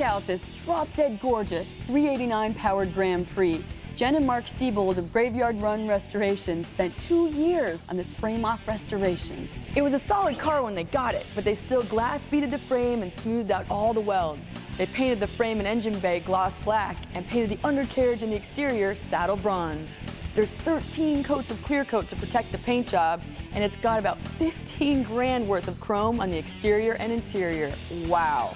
out this drop-dead gorgeous 389 powered Grand Prix. Jen and Mark Siebold of Graveyard Run Restoration spent 2 years on this frame-off restoration. It was a solid car when they got it, but they still glass-beaded the frame and smoothed out all the welds. They painted the frame and engine bay gloss black and painted the undercarriage and the exterior saddle bronze. There's 13 coats of clear coat to protect the paint job, and it's got about 15 grand worth of chrome on the exterior and interior. Wow.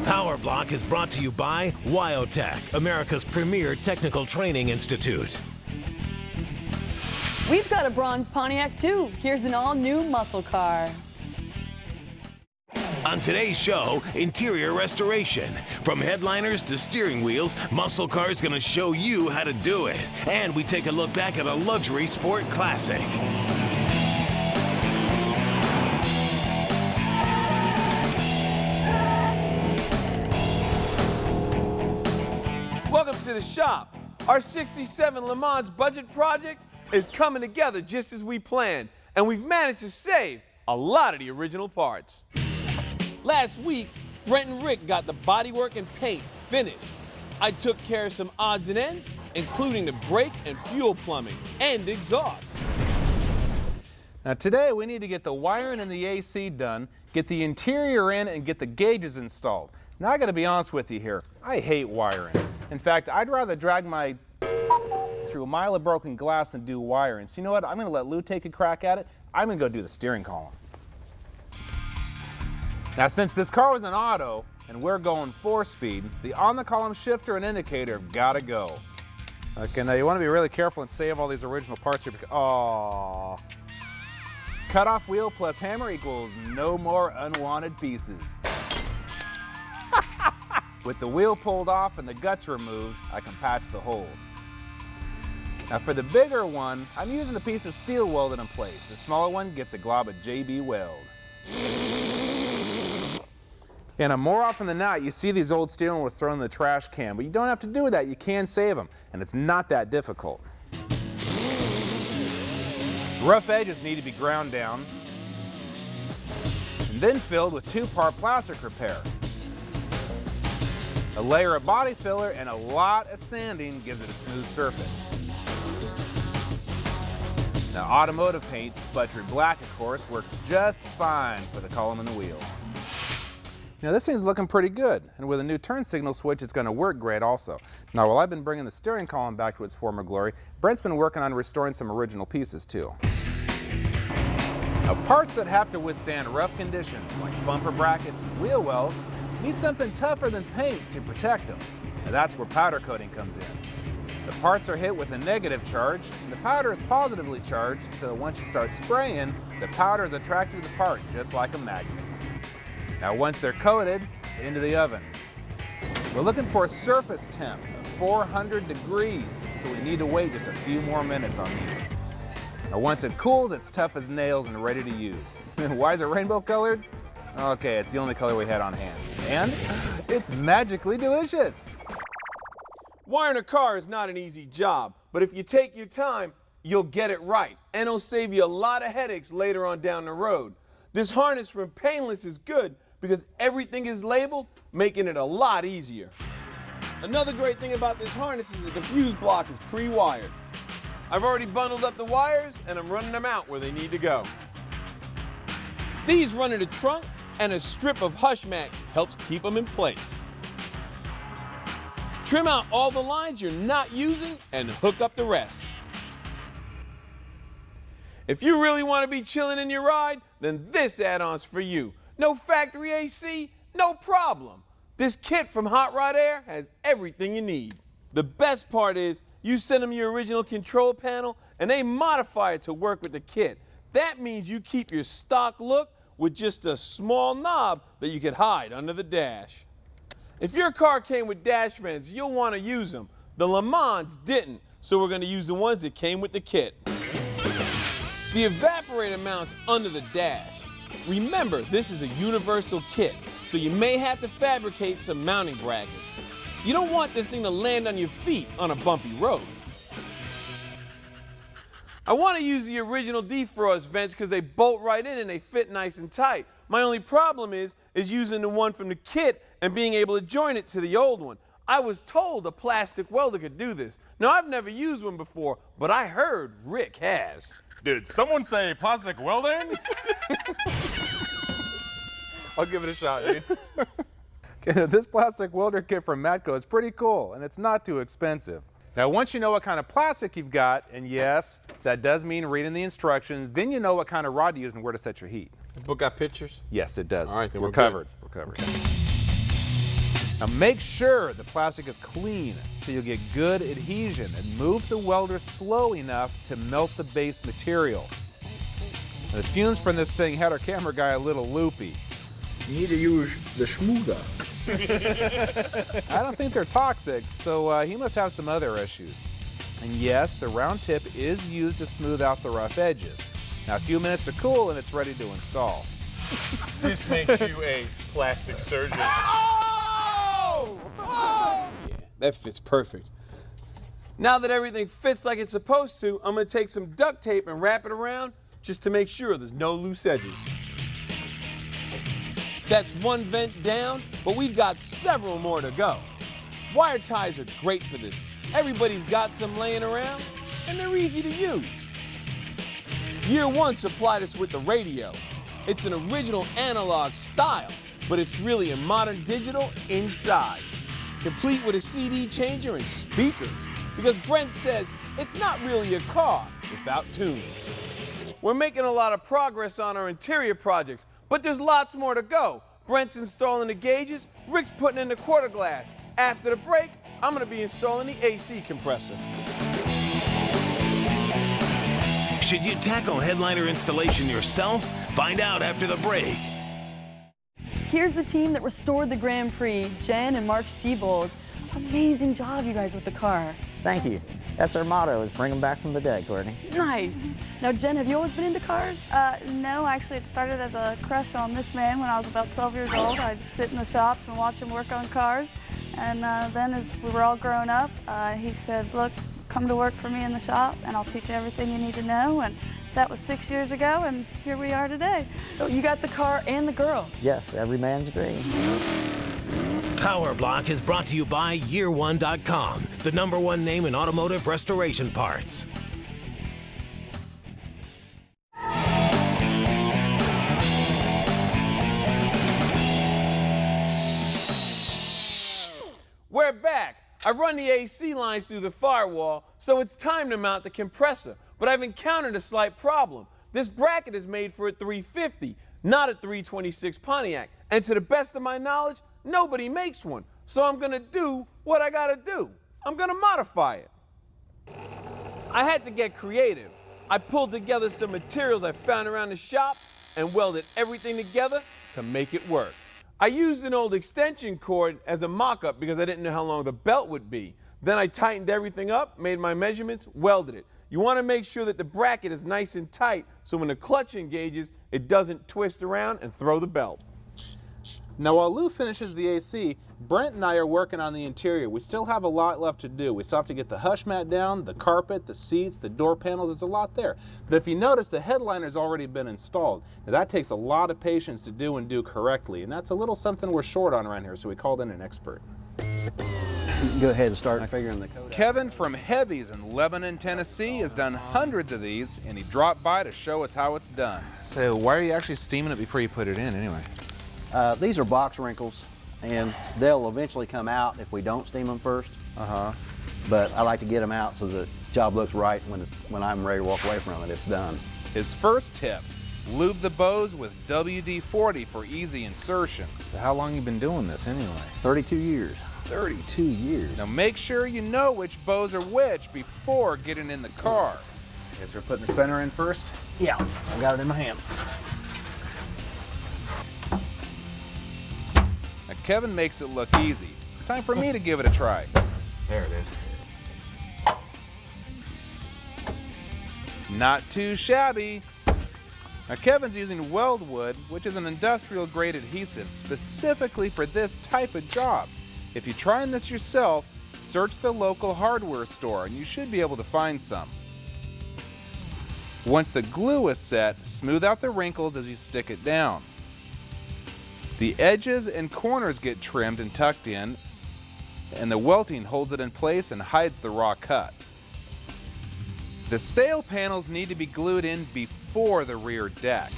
Power Block is brought to you by Wildtech, America's premier technical training institute. We've got a bronze Pontiac too. Here's an all-new muscle car. On today's show, interior restoration. From headliners to steering wheels, Muscle Car's gonna show you how to do it. And we take a look back at a luxury sport classic. Welcome to the shop. Our 67 LeMans budget project is coming together just as we planned, and we've managed to save a lot of the original parts. Last week, Brent and Rick got the bodywork and paint finished. I took care of some odds and ends, including the brake and fuel plumbing and exhaust. Now today we need to get the wiring and the AC done, get the interior in, and get the gauges installed. Now I gotta be honest with you here, I hate wiring. In fact, I'd rather drag my through a mile of broken glass than do wiring. So you know what, I'm gonna let Lou take a crack at it. I'm gonna go do the steering column. Now since this car was an auto and we're going 4-speed, the on-the-column shifter and indicator have gotta go. Okay, now you wanna be really careful and save all these original parts here because, aww. Cut off wheel plus hammer equals no more unwanted pieces. With the wheel pulled off and the guts removed, I can patch the holes. Now for the bigger one, I'm using a piece of steel welded in place. The smaller one gets a glob of JB Weld. And more often than not, you see these old steering wheels thrown in the trash can, but you don't have to do that. You can save them, and it's not that difficult. Rough edges need to be ground down and then filled with 2-part plastic repair. A layer of body filler and a lot of sanding gives it a smooth surface. Now automotive paint, buttered black of course, works just fine for the column and the wheel. Now this thing's looking pretty good, and with a new turn signal switch it's going to work great also. Now while I've been bringing the steering column back to its former glory, Brent's been working on restoring some original pieces too. Now parts that have to withstand rough conditions like bumper brackets and wheel wells need something tougher than paint to protect them. Now that's where powder coating comes in. The parts are hit with a negative charge, and the powder is positively charged, so once you start spraying, the powder is attracted to the part just like a magnet. Now once they're coated, it's into the oven. We're looking for a surface temp of 400 degrees, so we need to wait just a few more minutes on these. Now once it cools, it's tough as nails and ready to use. Why is it rainbow colored? Okay, it's the only color we had on hand. And it's magically delicious. Wiring a car is not an easy job, but if you take your time, you'll get it right, and it'll save you a lot of headaches later on down the road. This harness from Painless is good because everything is labeled, making it a lot easier. Another great thing about this harness is that the fuse block is pre-wired. I've already bundled up the wires and I'm running them out where they need to go. These run in the trunk, and a strip of hush mat helps keep them in place. Trim out all the lines you're not using and hook up the rest. If you really want to be chilling in your ride, then this add-on's for you. No factory AC? No problem. This kit from Hot Rod Air has everything you need. The best part is you send them your original control panel and they modify it to work with the kit. That means you keep your stock look with just a small knob that you could hide under the dash. If your car came with dash vents, you'll want to use them. The LeMans didn't, so we're going to use the ones that came with the kit. The evaporator mounts under the dash. Remember, this is a universal kit, so you may have to fabricate some mounting brackets. You don't want this thing to land on your feet on a bumpy road. I want to use the original defrost vents because they bolt right in and they fit nice and tight. My only problem is using the one from the kit and being able to join it to the old one. I was told a plastic welder could do this. Now, I've never used one before, but I heard Rick has. Did someone say plastic welding? I'll give it a shot, dude. Okay, this plastic welder kit from Matco is pretty cool, and it's not too expensive. Now, once you know what kind of plastic you've got, and yes, that does mean reading the instructions, then you know what kind of rod to use and where to set your heat. The book got pictures? Yes, it does. All right, then we're we're covered. good. We're covered. Okay. Now, make sure the plastic is clean so you'll get good adhesion, and move the welder slow enough to melt the base material. Now, the fumes from this thing had our camera guy a little loopy. You need to use the smoother. I don't think they're toxic, so he must have some other issues. And yes, the round tip is used to smooth out the rough edges. Now, a few minutes to cool and it's ready to install. This makes you a plastic surgeon. Yeah, that fits perfect. Now that everything fits like it's supposed to, I'm gonna take some duct tape and wrap it around just to make sure there's no loose edges. That's one vent down, but we've got several more to go. Wire ties are great for this. Everybody's got some laying around, and they're easy to use. Year One supplied us with the radio. It's an original analog style, but it's really a modern digital inside, complete with a CD changer and speakers, because Brent says it's not really a car without tunes. We're making a lot of progress on our interior projects, but there's lots more to go. Brent's installing the gauges, Rick's putting in the quarter glass. After the break, I'm gonna be installing the AC compressor. Should you tackle headliner installation yourself? Find out after the break. Here's the team that restored the Grand Prix, Jen and Mark Siebold. Amazing job, you guys, with the car. Thank you. That's our motto, is bring them back from the dead, Courtney. Nice. Now, Jen, have you always been into cars? No, actually it started as a crush on this man when I was about 12 years old. I'd sit in the shop and watch him work on cars. And then as we were all grown up, he said, look, come to work for me in the shop and I'll teach you everything you need to know. And that was 6 years ago, and here we are today. So you got the car and the girl. Yes, every man's dream. Power Block is brought to you by YearOne.com, the #1 name in automotive restoration parts. We're back. I've run the AC lines through the firewall, so it's time to mount the compressor. But I've encountered a slight problem. This bracket is made for a 350, not a 326 Pontiac. And to the best of my knowledge, nobody makes one. So I'm gonna do what I gotta do. I'm gonna modify it. I had to get creative. I pulled together some materials I found around the shop and welded everything together to make it work. I used an old extension cord as a mock-up because I didn't know how long the belt would be. Then I tightened everything up, made my measurements, welded it. You want to make sure that the bracket is nice and tight so when the clutch engages, it doesn't twist around and throw the belt. Now, while Lou finishes the AC, Brent and I are working on the interior. We still have a lot left to do. We still have to get the hush mat down, the carpet, the seats, the door panels. There's a lot there. But if you notice, the headliner's already been installed. Now, that takes a lot of patience to do and do correctly, and that's a little something we're short on around here, so we called in an expert. Go ahead and start figuring the code out. Kevin from Heavy's in Lebanon, Tennessee has done hundreds of these, and he dropped by to show us how it's done. So why are you actually steaming it before you put it in anyway? These are box wrinkles, and they'll eventually come out if we don't steam them first. But I like to get them out so the job looks right when I'm ready to walk away from it, it's done. His first tip, lube the bows with WD-40 for easy insertion. So how long you been doing this anyway? 32 years. 32 years. Now make sure you know which bows are which before getting in the car. Guess we're putting the center in first? Yeah, I got it in my hand. Now Kevin makes it look easy. Time for me to give it a try. There it is. Not too shabby. Now Kevin's using weldwood, which is an industrial grade adhesive specifically for this type of job. If you're trying this yourself, search the local hardware store and you should be able to find some. Once the glue is set, smooth out the wrinkles as you stick it down. The edges and corners get trimmed and tucked in, and the welting holds it in place and hides the raw cuts. The sail panels need to be glued in before the rear deck.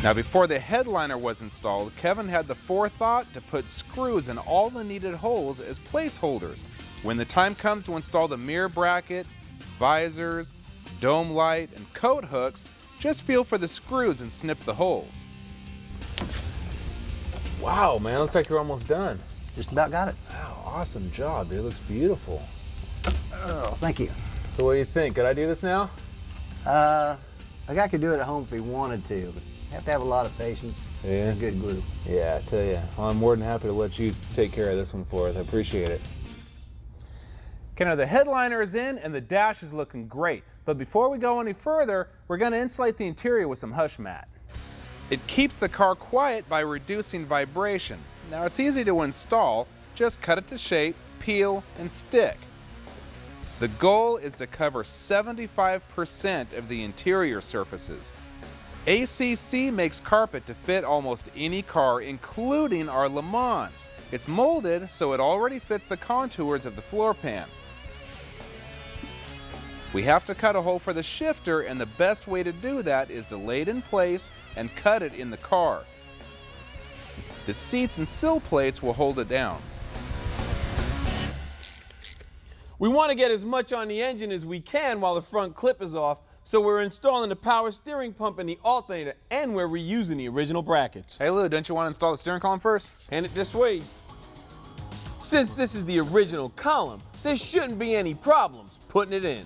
Now, before the headliner was installed, Kevin had the forethought to put screws in all the needed holes as placeholders. When the time comes to install the mirror bracket, visors, dome light, and coat hooks, just feel for the screws and snip the holes. Wow, man, looks like you're almost done. Just about got it. Wow, awesome job, dude. Looks beautiful. Oh, thank you. So what do you think? Could I do this now? A guy could do it at home if he wanted to, but you have to have a lot of patience and good glue. Yeah, I tell you. Well, I'm more than happy to let you take care of this one for us. I appreciate it. Kenner, the headliner is in and the dash is looking great. But before we go any further, we're going to insulate the interior with some hush mat. It keeps the car quiet by reducing vibration. Now, it's easy to install. Just cut it to shape, peel, and stick. The goal is to cover 75% of the interior surfaces. ACC makes carpet to fit almost any car, including our LeMans. It's molded so it already fits the contours of the floor pan. We have to cut a hole for the shifter, and the best way to do that is to lay it in place and cut it in the car. The seats and sill plates will hold it down. We want to get as much on the engine as we can while the front clip is off, so we're installing the power steering pump and the alternator, and we're reusing the original brackets. Hey Lou, don't you want to install the steering column first? Hand it this way. Since this is the original column, there shouldn't be any problems putting it in.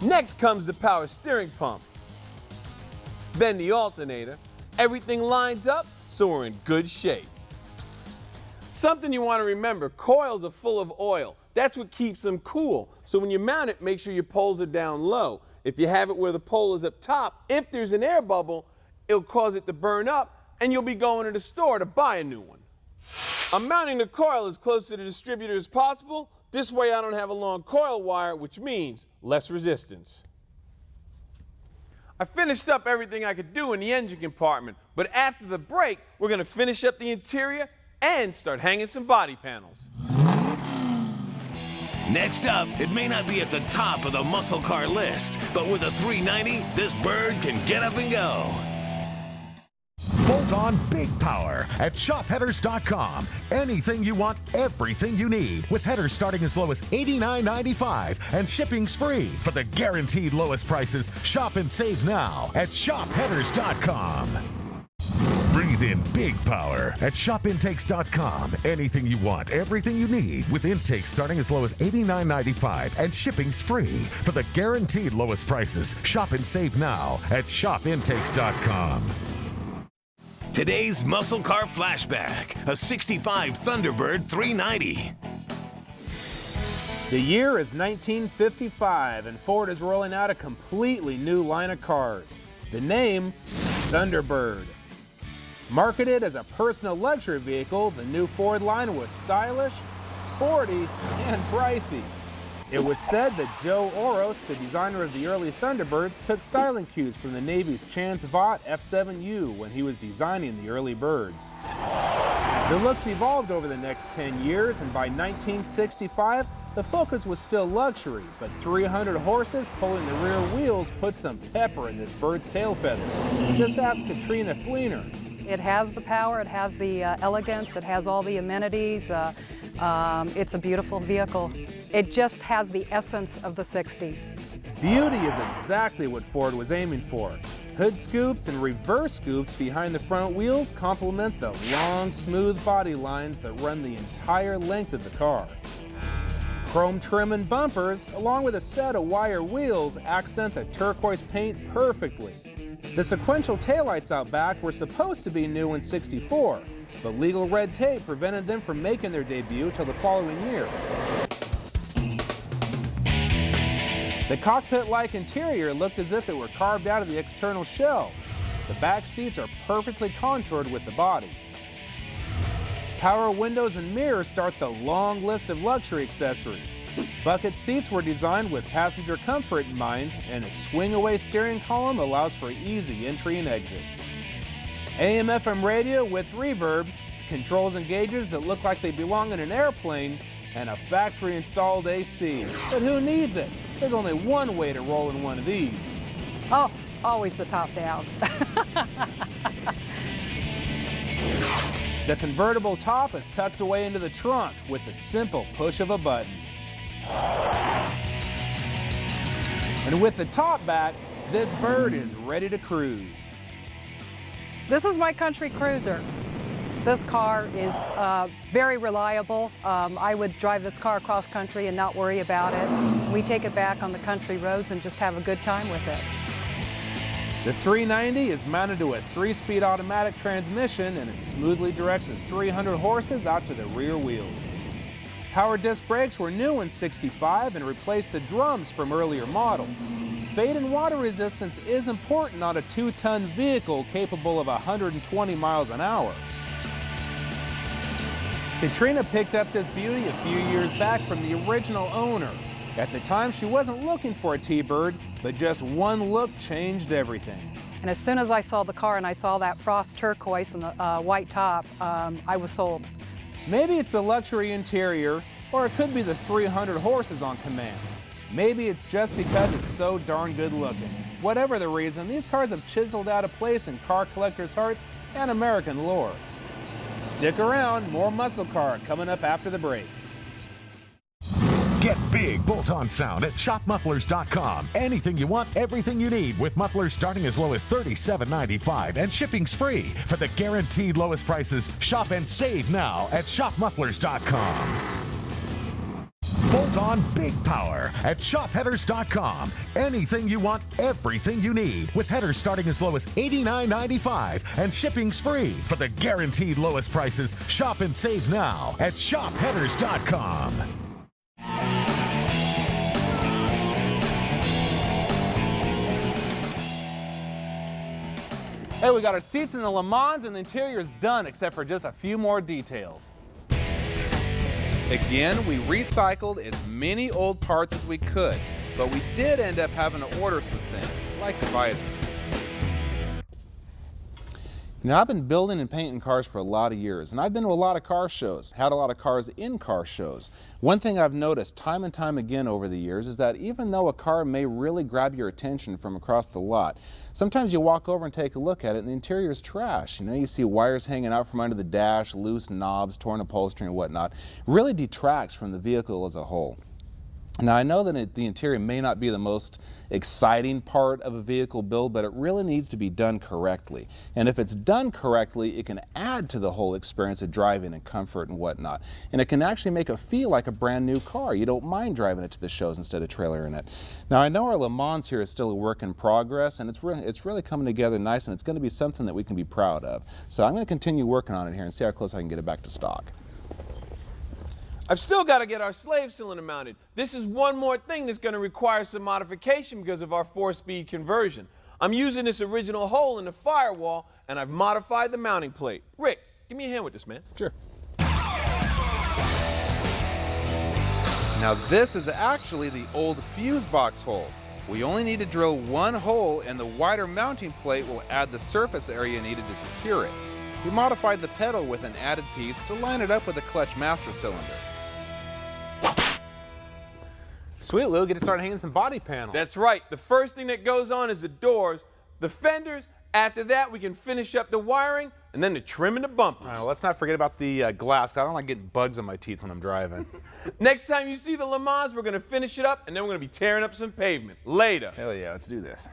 Next comes the power steering pump. Then the alternator. Everything lines up, so we're in good shape. Something you want to remember, coils are full of oil. That's what keeps them cool. So when you mount it, make sure your poles are down low. If you have it where the pole is up top, if there's an air bubble, it'll cause it to burn up, and you'll be going to the store to buy a new one. I'm mounting the coil as close to the distributor as possible. This way I don't have a long coil wire, which means less resistance. I finished up everything I could do in the engine compartment, but after the break, we're going to finish up the interior and start hanging some body panels. Next up, it may not be at the top of the muscle car list, but with a 390, this bird can get up and go. Bolt on big power at shopheaders.com. Anything you want, everything you need, with headers starting as low as $89.95 and shipping's free. For the guaranteed lowest prices, shop and save now at shopheaders.com. Breathe in big power at shopintakes.com. Anything you want, everything you need, with intakes starting as low as $89.95 and shipping's free. For the guaranteed lowest prices, shop and save now at shopintakes.com. Today's muscle car flashback, a 65 Thunderbird 390. The year is 1955, and Ford is rolling out a completely new line of cars. The name, Thunderbird. Marketed as a personal luxury vehicle, the new Ford line was stylish, sporty, and pricey. It was said that Joe Oros, the designer of the early Thunderbirds, took styling cues from the Navy's Chance Vought F7U when he was designing the early birds. The looks evolved over the next 10 years, and by 1965, the Focus was still luxury, but 300 horses pulling the rear wheels put some pepper in this bird's tail feathers. Just ask Katrina Fleener. It has the power, it has the elegance, it has all the amenities. It's a beautiful vehicle. It just has the essence of the 60s. Beauty is exactly what Ford was aiming for. Hood scoops and reverse scoops behind the front wheels complement the long, smooth body lines that run the entire length of the car. Chrome trim and bumpers, along with a set of wire wheels, accent the turquoise paint perfectly. The sequential taillights out back were supposed to be new in '64, but legal red tape prevented them from making their debut till the following year. The cockpit-like interior looked as if it were carved out of the external shell. The back seats are perfectly contoured with the body. Power windows and mirrors start the long list of luxury accessories. Bucket seats were designed with passenger comfort in mind, and a swing-away steering column allows for easy entry and exit. AM/FM radio with reverb, controls and gauges that look like they belong in an airplane, and a factory-installed AC. But who needs it? There's only one way to roll in one of these. Oh, always the top down. The convertible top is tucked away into the trunk with the simple push of a button. And with the top back, this bird is ready to cruise. This is my country cruiser. This car is very reliable. I would drive this car across country and not worry about it. We take it back on the country roads and just have a good time with it. The 390 is mounted to a 3-speed automatic transmission, and it smoothly directs the 300 horses out to the rear wheels. Power disc brakes were new in '65 and replaced the drums from earlier models. Fade and water resistance is important on a 2-ton vehicle capable of 120 miles an hour. Katrina picked up this beauty a few years back from the original owner. At the time, she wasn't looking for a T-Bird, but just one look changed everything. And as soon as I saw the car and I saw that frost turquoise and the white top, I was sold. Maybe it's the luxury interior, or it could be the 300 horses on command. Maybe it's just because it's so darn good looking. Whatever the reason, these cars have chiseled out a place in car collectors' hearts and American lore. Stick around, more Muscle Car coming up after the break. Get big bolt-on sound at shopmufflers.com. Anything you want, everything you need, with mufflers starting as low as $37.95 and shipping's free. For the guaranteed lowest prices, shop and save now at shopmufflers.com. Bolt-on big power at shopheaders.com. Anything you want, everything you need, with headers starting as low as $89.95 and shipping's free. For the guaranteed lowest prices, shop and save now at shopheaders.com. Hey, we got our seats in the LeMans and the interior is done except for just a few more details. Again, we recycled as many old parts as we could, but we did end up having to order some things, like the visors. Now, I've been building and painting cars for a lot of years, and I've been to a lot of car shows, had a lot of cars in car shows. One thing I've noticed time and time again over the years is that even though a car may really grab your attention from across the lot, sometimes you walk over and take a look at it and the interior is trash. You know, you see wires hanging out from under the dash, loose knobs, torn upholstery and whatnot. It really detracts from the vehicle as a whole. Now, I know that the interior may not be the most exciting part of a vehicle build, but it really needs to be done correctly. And if it's done correctly, it can add to the whole experience of driving and comfort and whatnot. And it can actually make it feel like a brand new car. You don't mind driving it to the shows instead of trailering it. Now, I know our LeMans here is still a work in progress, and it's really coming together nice, and it's going to be something that we can be proud of. So I'm going to continue working on it here and see how close I can get it back to stock. I've still got to get our slave cylinder mounted. This is one more thing that's going to require some modification because of our 4-speed conversion. I'm using this original hole in the firewall, and I've modified the mounting plate. Rick, give me a hand with this, man. Sure. Now, this is actually the old fuse box hole. We only need to drill one hole, and the wider mounting plate will add the surface area needed to secure it. We modified the pedal with an added piece to line it up with the clutch master cylinder. Sweet, Lou, get to start hanging some body panels. That's right. The first thing that goes on is the doors, the fenders. After that, we can finish up the wiring, and then the trim and the bumpers. All right, well, let's not forget about the glass. I don't like getting bugs on my teeth when I'm driving. Next time you see the LeMans, we're going to finish it up, and then we're going to be tearing up some pavement. Later. Hell yeah, let's do this.